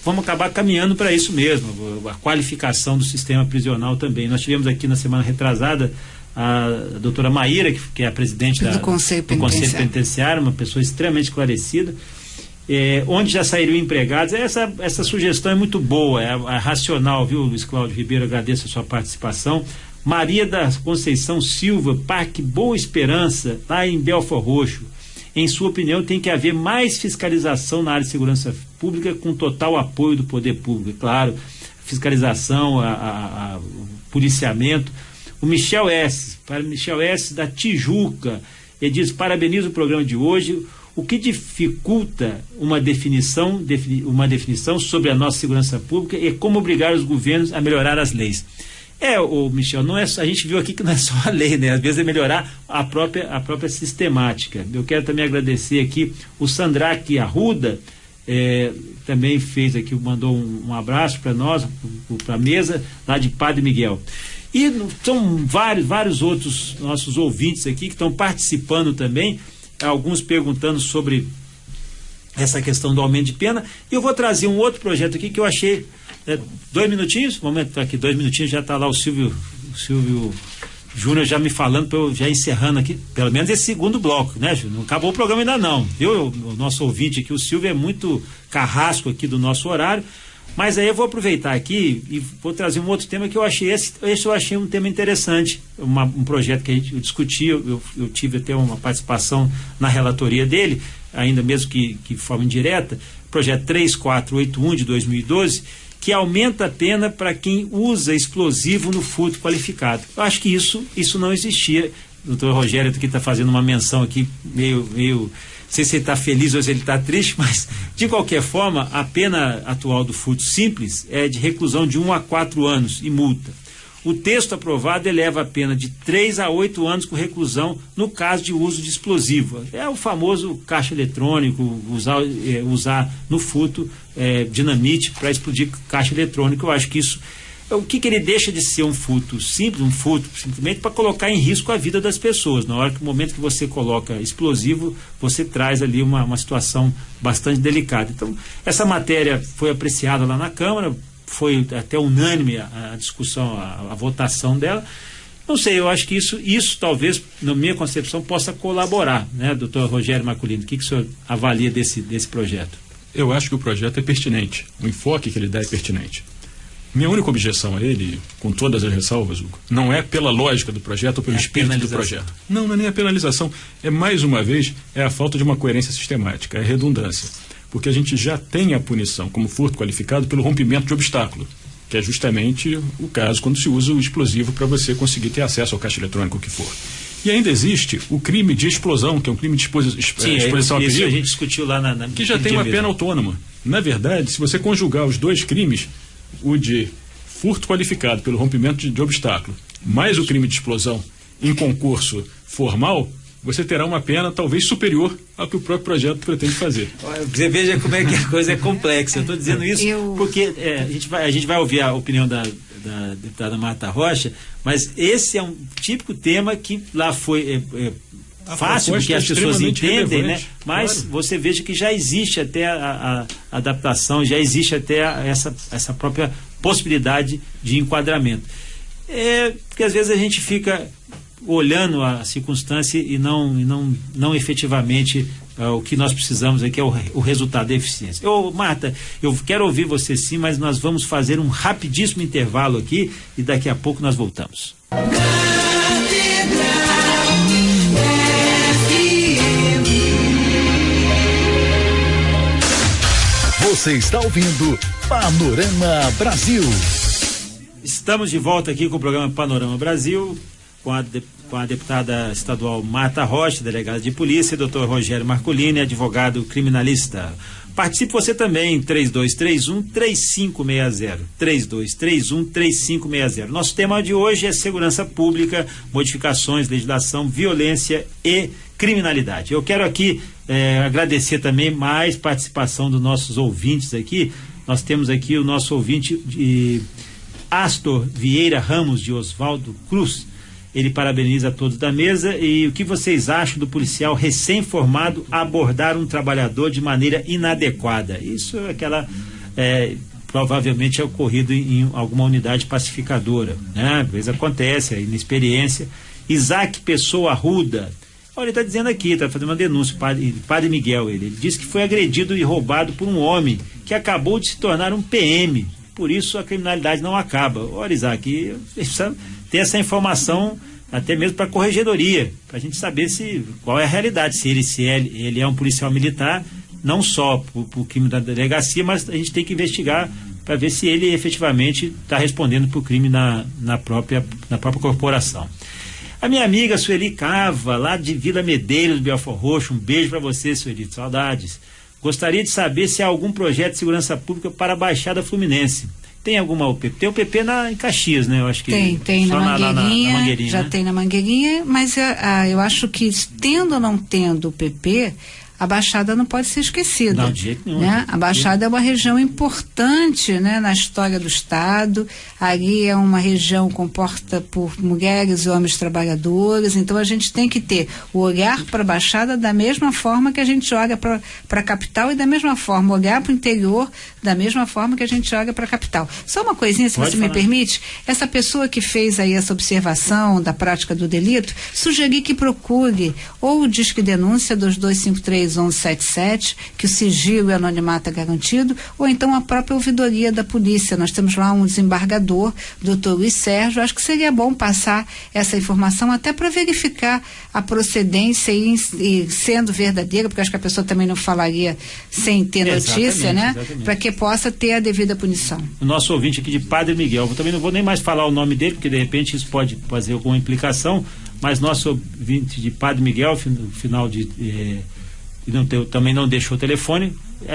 vamos acabar caminhando para isso mesmo, a qualificação do sistema prisional também. Nós tivemos aqui na semana retrasada a doutora Maíra, que é a presidente do Conselho Penitenciário, uma pessoa extremamente esclarecida, onde já saíram empregados. Essa sugestão é muito boa, é racional, viu, Luiz Cláudio Ribeiro, agradeço a sua participação. Maria da Conceição Silva, Parque Boa Esperança, lá em Belford Roxo. Em sua opinião, tem que haver mais fiscalização na área de segurança pública, com total apoio do poder público. Claro, fiscalização, o policiamento. O Michel S., da Tijuca, ele diz: parabenizo o programa de hoje. O que dificulta uma definição sobre a nossa segurança pública é como obrigar os governos a melhorar as leis. Michel, não é a gente viu aqui que não é só a lei, né? Às vezes é melhorar a própria sistemática. Eu quero também agradecer aqui o Sandraque Arruda, também fez aqui, mandou um abraço para nós, para a mesa, lá de Padre Miguel. E são vários outros nossos ouvintes aqui que estão participando também, alguns perguntando sobre essa questão do aumento de pena. E eu vou trazer um outro projeto aqui que eu achei. 2 minutinhos? Vamos entrar aqui, 2 minutinhos, já está lá o Silvio Júnior já me falando, para eu já encerrando aqui, pelo menos esse segundo bloco, né, Júnior? Não acabou o programa ainda não, viu? O nosso ouvinte aqui, o Silvio, é muito carrasco aqui do nosso horário, mas aí eu vou aproveitar aqui e vou trazer um outro tema que eu achei, esse eu achei um tema interessante, um projeto que a gente discutia, eu tive até uma participação na relatoria dele, ainda mesmo que de forma indireta, projeto 3481 de 2012, que aumenta a pena para quem usa explosivo no furto qualificado. Eu acho que isso não existia doutor Rogério que está fazendo uma menção aqui meio, não sei se ele está feliz ou se ele está triste, mas de qualquer forma a pena atual do furto simples é de reclusão de 1 a 4 anos e multa. O texto aprovado eleva a pena de 3 a 8 anos com reclusão no caso de uso de explosivo. É o famoso caixa eletrônico, usar no furto dinamite para explodir caixa eletrônico. Eu acho que isso, o que ele deixa de ser um furto simples, um furto simplesmente para colocar em risco a vida das pessoas. Na hora que, no momento que você coloca explosivo, você traz ali uma situação bastante delicada. Então, essa matéria foi apreciada lá na Câmara, foi até unânime a discussão, a votação dela. Não sei, eu acho que isso talvez, na minha concepção, possa colaborar, né, doutor Rogério Marcolino? O que o senhor avalia desse projeto? Eu acho que o projeto é pertinente, o enfoque que ele dá é pertinente. Minha única objeção a ele, com todas as ressalvas, Hugo, não é pela lógica do projeto ou pelo espírito do projeto. Não é nem a penalização. É, mais uma vez, a falta de uma coerência sistemática, é a redundância. Porque a gente já tem a punição como furto qualificado pelo rompimento de obstáculo, que é justamente o caso quando se usa o explosivo para você conseguir ter acesso ao caixa eletrônico, o que for. E ainda existe o crime de explosão, que é um crime de exposição a perigo. A gente discutiu lá na que já tem uma pena autônoma. Na verdade, se você conjugar os dois crimes, o de furto qualificado pelo rompimento de obstáculo, mais o crime de explosão em concurso formal, você terá uma pena talvez superior ao que o próprio projeto pretende fazer. Você veja como é que a coisa é complexa. Eu estou dizendo isso porque a gente vai ouvir a opinião da deputada Marta Rocha, mas esse é um típico tema que lá foi fácil, porque as pessoas entendem, né? Mas claro, você veja que já existe até a adaptação, já existe até essa própria possibilidade de enquadramento. Porque às vezes a gente fica olhando a circunstância e não efetivamente o que nós precisamos aqui é o resultado da eficiência. Marta, eu quero ouvir você sim, mas nós vamos fazer um rapidíssimo intervalo aqui e daqui a pouco nós voltamos. Você está ouvindo Panorama Brasil. Estamos de volta aqui com o programa Panorama Brasil, com a deputada estadual Marta Rocha, delegada de polícia, e doutor Rogério Marcolini, advogado criminalista. Participe você também, 3231-3560. 3231-3560. Nosso tema de hoje é segurança pública, modificações, legislação, violência e criminalidade. Eu quero aqui agradecer também mais participação dos nossos ouvintes aqui. Nós temos aqui o nosso ouvinte de Astor Vieira Ramos, de Oswaldo Cruz. Ele parabeniza a todos da mesa. E o que vocês acham do policial recém-formado abordar um trabalhador de maneira inadequada? Isso é provavelmente é ocorrido em alguma unidade pacificadora, né? Às vezes acontece, a inexperiência. Isaac Pessoa Arruda, olha, ele está dizendo aqui, está fazendo uma denúncia, padre Miguel, ele disse que foi agredido e roubado por um homem que acabou de se tornar um PM, por isso a criminalidade não acaba. Olha, Isaac, precisa ter essa informação até mesmo para a corregedoria, para a gente saber qual é a realidade, se ele é um policial militar, não só por crime da delegacia, mas a gente tem que investigar para ver se ele efetivamente está respondendo por crime na própria corporação. A minha amiga Sueli Cava, lá de Vila Medeiros, Belfort Roxo, um beijo para você, Sueli, saudades. Gostaria de saber se há algum projeto de segurança pública para a Baixada Fluminense. Tem alguma UPP? Tem UPP em Caxias, né? Eu acho que tem na Mangueirinha, já né? Tem na Mangueirinha, mas eu acho que tendo ou não tendo UPP, a Baixada não pode ser esquecida. Não, de jeito nenhum. Né? A Baixada é uma região importante, né, na história do Estado. Ali é uma região composta por mulheres e homens trabalhadores. Então a gente tem que ter o olhar para a Baixada da mesma forma que a gente olha para a capital, e da mesma forma olhar para o interior da mesma forma que a gente olha para a capital. Só uma coisinha, se você me permite. Essa pessoa que fez aí essa observação da prática do delito, sugeri que procure ou o Disque Denúncia 2253-1177, que o sigilo e o anonimato é garantido, ou então a própria ouvidoria da polícia. Nós temos lá um desembargador, doutor Luiz Sérgio. Acho que seria bom passar essa informação até para verificar a procedência e sendo verdadeira, porque acho que a pessoa também não falaria sem ter notícia, né? Para que possa ter a devida punição. O nosso ouvinte aqui de Padre Miguel, eu também não vou nem mais falar o nome dele, porque de repente isso pode fazer alguma implicação, mas nosso ouvinte de Padre Miguel, no final de... também não deixou o telefone,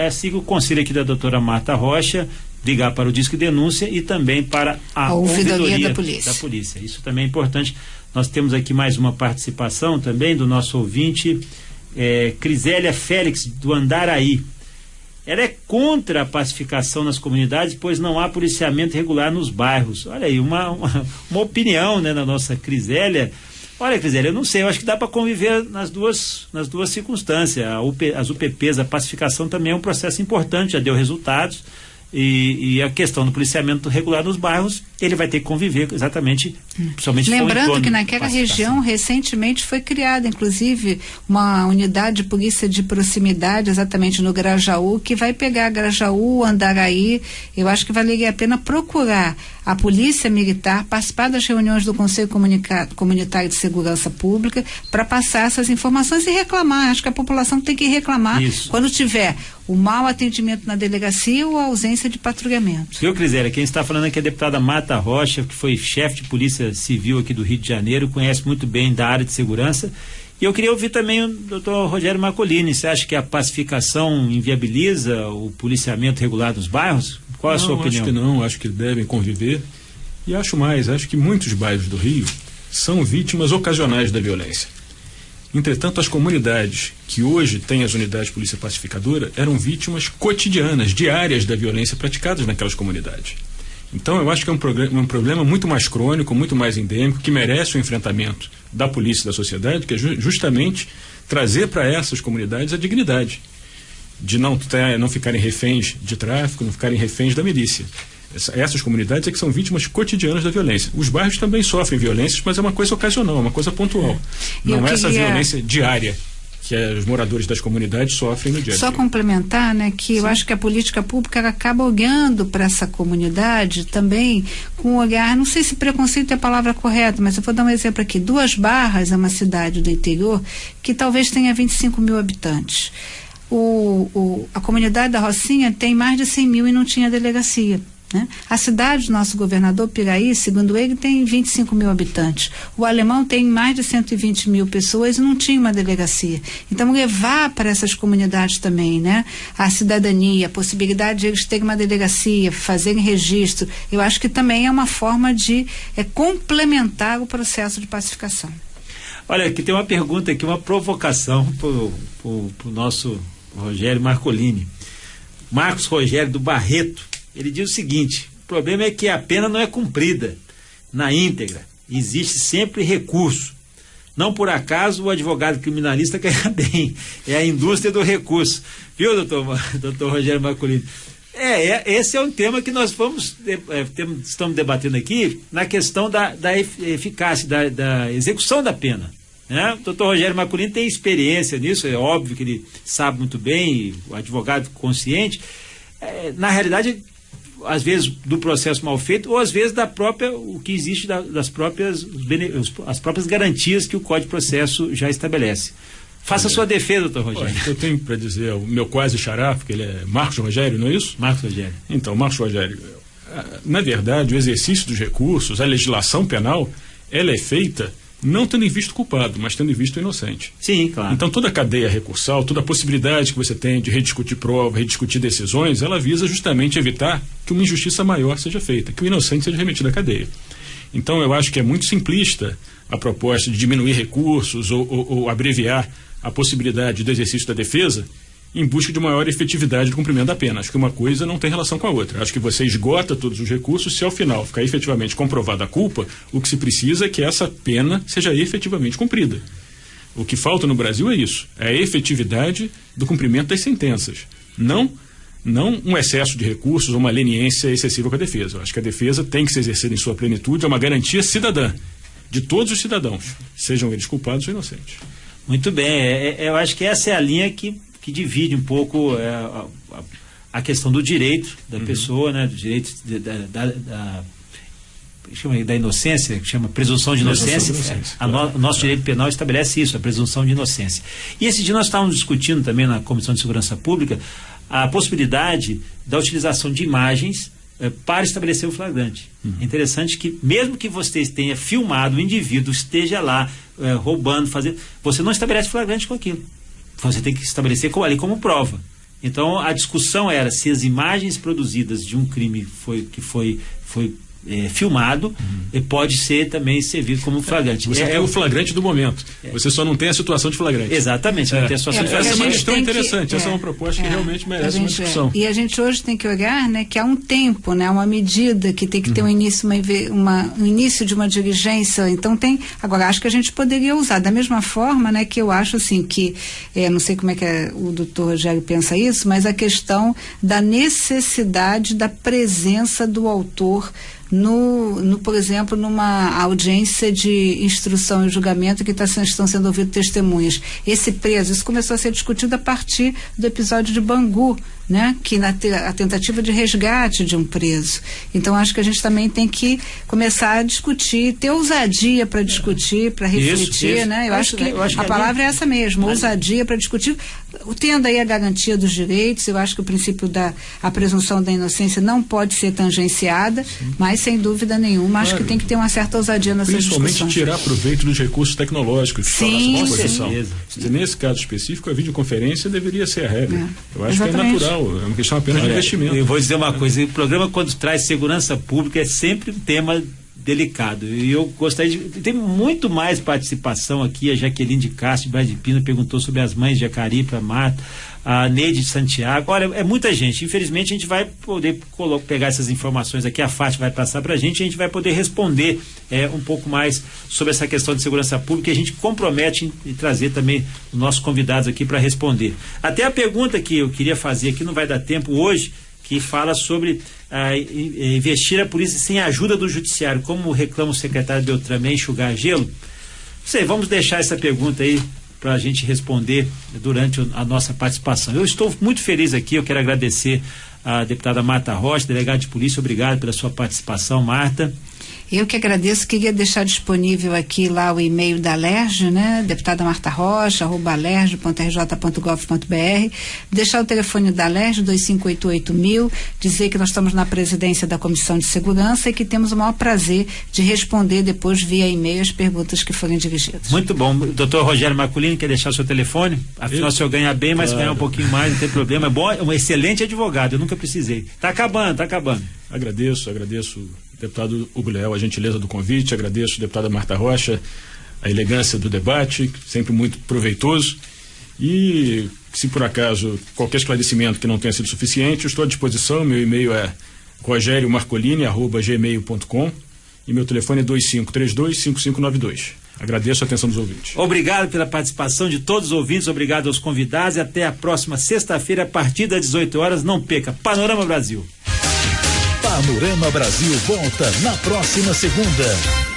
siga o conselho aqui da doutora Marta Rocha, ligar para o Disque Denúncia e também para a ouvidoria da polícia. Isso também é importante. Nós temos aqui mais uma participação também do nosso ouvinte, Crisélia Félix, do Andaraí. Ela é contra a pacificação nas comunidades, pois não há policiamento regular nos bairros. Olha aí, uma opinião, né, na nossa Crisélia. Olha, Crisélia, eu não sei, eu acho que dá para conviver nas duas circunstâncias. As UPPs, a pacificação também é um processo importante, já deu resultados. E a questão do policiamento regular nos bairros, ele vai ter que conviver exatamente, somente lembrando que naquela região recentemente foi criada inclusive uma unidade de polícia de proximidade exatamente no Grajaú, que vai pegar Grajaú, Andaraí. Eu acho que valeria a pena procurar a polícia militar, participar das reuniões do Conselho Comunitário de Segurança Pública para passar essas informações e reclamar. Acho que a população tem que reclamar quando tiver o mau atendimento na delegacia ou a ausência de patrulhamento. Viu, Crisélia? Quem está falando aqui é a deputada Marta Rocha, que foi chefe de Polícia Civil aqui do Rio de Janeiro, conhece muito bem da área de segurança. E eu queria ouvir também o doutor Rogério Marcolini. Você acha que a pacificação inviabiliza o policiamento regular dos bairros? Qual a sua opinião? Acho que não, acho que devem conviver. E acho que muitos bairros do Rio são vítimas ocasionais da violência. Entretanto, as comunidades que hoje têm as unidades de polícia pacificadora eram vítimas cotidianas, diárias da violência praticadas naquelas comunidades. Então, eu acho que é um problema muito mais crônico, muito mais endêmico, que merece o enfrentamento da polícia e da sociedade, que é justamente trazer para essas comunidades a dignidade de não ficarem reféns de tráfico, não ficarem reféns da milícia. Essas comunidades é que são vítimas cotidianas da violência. Os bairros também sofrem violências, mas é uma coisa ocasional, é uma coisa pontual. Não é essa violência diária que os moradores das comunidades sofrem no dia a dia. Só complementar, né, que eu acho que a política pública ela acaba olhando para essa comunidade também com um olhar, não sei se preconceito é a palavra correta, mas eu vou dar um exemplo aqui. Duas Barras é uma cidade do interior que talvez tenha 25 mil habitantes. A comunidade da Rocinha tem mais de 100 mil e não tinha delegacia. Né? A cidade do nosso governador Piraí, segundo ele, tem 25 mil habitantes. O Alemão tem mais de 120 mil pessoas e não tinha uma delegacia. Então, levar para essas comunidades também, né, a cidadania, a possibilidade de eles terem uma delegacia, fazerem registro, eu acho que também é uma forma de complementar o processo de pacificação. Olha, aqui tem uma pergunta aqui, uma provocação para o nosso Rogério Marcolini. Marcos Rogério do Barreto. Ele diz o seguinte: o problema é que a pena não é cumprida na íntegra, existe sempre recurso. Não por acaso o advogado criminalista ganha bem, é a indústria do recurso. Viu, doutor Rogério Marcolini? Esse é um tema que nós estamos debatendo aqui na questão da eficácia, da execução da pena. Né? O doutor Rogério Marcolini tem experiência nisso, é óbvio que ele sabe muito bem, o advogado consciente. Na realidade, às vezes do processo mal feito, ou às vezes o que existe as próprias garantias que o Código de Processo já estabelece. Faça a sua defesa, doutor Rogério. Eu tenho para dizer, o meu quase xará, porque ele é Marcos Rogério, não é isso? Marcos Rogério. Então, Marcos Rogério, na verdade, o exercício dos recursos, a legislação penal, ela é feita não tendo em vista o culpado, mas tendo em vista o inocente. Sim, claro. Então toda a cadeia recursal, toda a possibilidade que você tem de rediscutir prova, rediscutir decisões, ela visa justamente evitar que uma injustiça maior seja feita, que o inocente seja remetido à cadeia. Então eu acho que é muito simplista a proposta de diminuir recursos ou abreviar a possibilidade do exercício da defesa em busca de maior efetividade do cumprimento da pena. Acho que uma coisa não tem relação com a outra. Acho que você esgota todos os recursos se ao final ficar efetivamente comprovada a culpa, o que se precisa é que essa pena seja efetivamente cumprida. O que falta no Brasil é isso, é a efetividade do cumprimento das sentenças. Não um excesso de recursos ou uma leniência excessiva com a defesa. Eu acho que a defesa tem que se exercer em sua plenitude, é uma garantia cidadã de todos os cidadãos, sejam eles culpados ou inocentes. Muito bem, eu acho que essa é a linha que divide um pouco a questão do direito da pessoa, né, do direito da inocência, que chama presunção de inocência. O nosso direito penal estabelece isso, a presunção de inocência. E esse dia nós estávamos discutindo também na Comissão de Segurança Pública a possibilidade da utilização de imagens para estabelecer o flagrante. É interessante que, mesmo que você tenha filmado o indivíduo, esteja lá roubando, fazendo, você não estabelece flagrante com aquilo. Você tem que estabelecer ali como prova. Então, a discussão era se as imagens produzidas de um crime que foi filmado, pode ser também servido como flagrante. Você tem o flagrante do momento. Você só não tem a situação de flagrante. Exatamente, não tem a situação de flagrante. Essa é uma questão interessante, essa é uma proposta que realmente merece uma discussão. E a gente hoje tem que olhar, né, que há um tempo, né, uma medida que tem que ter um início, um início de uma diligência. Então agora, acho que a gente poderia usar da mesma forma, né, que eu acho assim que, não sei como é que o doutor Rogério pensa isso, mas a questão da necessidade da presença do autor por exemplo, numa audiência de instrução e julgamento que estão sendo ouvidos testemunhas. Esse preso, isso começou a ser discutido a partir do episódio de Bangu, né? Que a tentativa de resgate de um preso. Então, acho que a gente também tem que começar a discutir, ter ousadia para discutir, para refletir, isso. Né? Eu acho que a palavra é essa mesmo, ousadia para discutir, tendo aí a garantia dos direitos. Eu acho que o princípio a presunção da inocência não pode ser tangenciada, mas sem dúvida nenhuma, acho que tem que ter uma certa ousadia nessas discussões. Principalmente tirar proveito dos recursos tecnológicos que estão à nossa disposição. Nesse caso específico, a videoconferência deveria ser a regra. Eu acho que é natural, é uma questão apenas de investimento. Eu vou dizer uma coisa, o programa, quando traz segurança pública, é sempre um tema delicado. E eu gostaria de... Tem muito mais participação aqui. A Jaqueline de Castro, de Brás de Pina, perguntou sobre as mães de Jacari para Marta, a Neide de Santiago. Olha, é muita gente. Infelizmente, a gente vai poder pegar essas informações aqui, a Fátima vai passar para a gente gente vai poder responder um pouco mais sobre essa questão de segurança pública, e a gente compromete em trazer também os nossos convidados aqui para responder. Até a pergunta que eu queria fazer aqui, não vai dar tempo hoje, que fala sobre investir a polícia sem a ajuda do judiciário, como reclama o secretário Beltrame, enxugar gelo. Não sei, vamos deixar essa pergunta aí para a gente responder durante a nossa participação. Eu estou muito feliz aqui, eu quero agradecer a deputada Marta Rocha, delegada de polícia, obrigado pela sua participação, Marta. Eu que agradeço, queria deixar disponível aqui lá o e-mail da Alerj, né? Deputada Marta Rocha, @alerj.rj.gov.br, deixar o telefone da Alerj, 2588.000, dizer que nós estamos na presidência da Comissão de Segurança e que temos o maior prazer de responder depois via e-mail as perguntas que forem dirigidas. Muito bom. Doutor Rogério Marculini, quer deixar o seu telefone? Afinal, o senhor ganha bem, mas ganhar um pouquinho mais, não tem problema. É bom, é um excelente advogado, eu nunca precisei. Tá acabando. Agradeço, deputado Hugo Leal, a gentileza do convite, agradeço, deputada Marta Rocha, a elegância do debate, sempre muito proveitoso, e se por acaso qualquer esclarecimento que não tenha sido suficiente, eu estou à disposição. Meu e-mail é rogeriomarcolini@gmail.com e meu telefone é 2532-5592. Agradeço a atenção dos ouvintes. Obrigado pela participação de todos os ouvintes, obrigado aos convidados, e até a próxima sexta-feira, a partir das 18 horas, não perca. Panorama Brasil. Panorama Brasil volta na próxima segunda.